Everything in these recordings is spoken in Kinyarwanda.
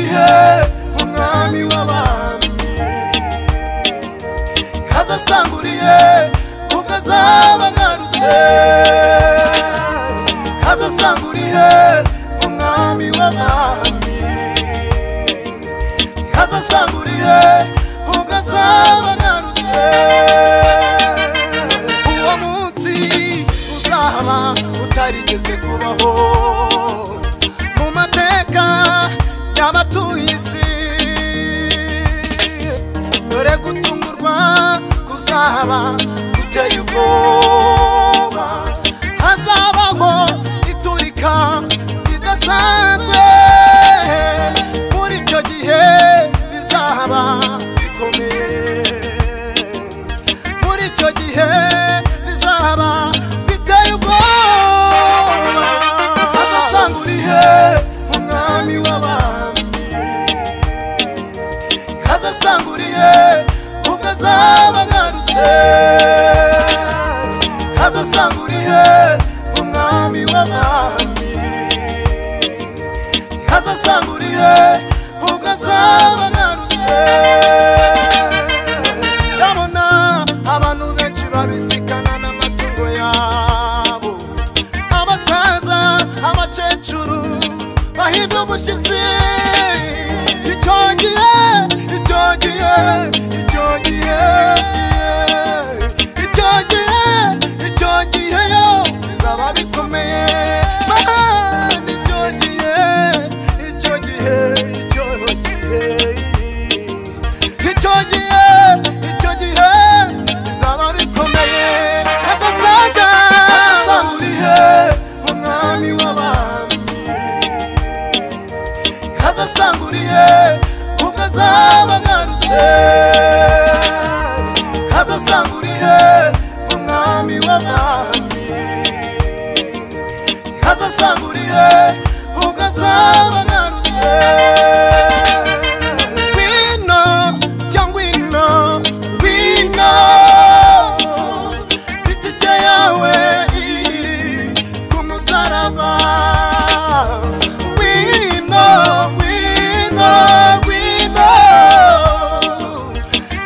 azasangurihe umwami w'abami azasangurihe ubwo azaba agarutse azasangurihe umwami w'abami azasangurihe ubwo azaba agarutse uwo munsi uzaba utarigeze kubaho mu mateka y'abatuye isi dore gutungurwa kuzaba guteye ubwoba hazabaho iturika ridasanzwe muri icyo gihe bizaba bikomeye muri icyo gihe bizaba biteye ubwoba azasangurihe umwami w'abami azasangurihe ubwo azaba agarutse azasangurihe umwami w'abami azasangurihe ubwo azaba agarutse ndabona abantu benshi babisikana n'amatungo yabo abasaza abakecuru bahinda umushyitsi icyo gihe icyo gihe icyo gihe icyo gihe icyo gihe yo bizaba bikomeye mahani icyo gihe icyo gihe icyo gihe icyo gihe icyo gihe bizaba bikomeye azasangurihe umwami w'abami azasangurihe ubwo azaba agarutse azasangurihe umwami w'abami azasangurihe ubwo azaba agarutse wino cyangwa wino wino itike yawe iri ku musaraba wino wino wino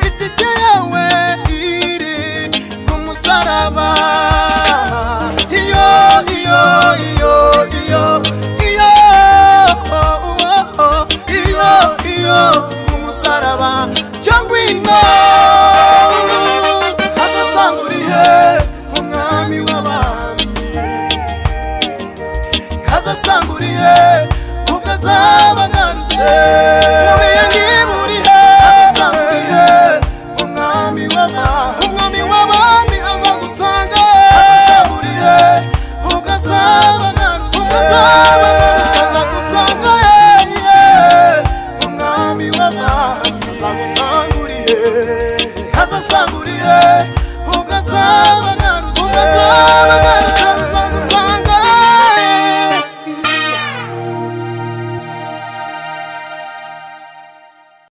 itike yawe iri ku musaraba iyo iyo iyo iyo iyo iyo iyo ku musaraba cyangwa ino azasangurihe umwami w'abami azasangurihe ubwo azaba agarutse azasangurihe umwami w'abami azagusanga azasangurihe ubwo azaba agarutse azagusanga umwami w'abami azagusangurihe azasangurihe ubwo azaba agarutse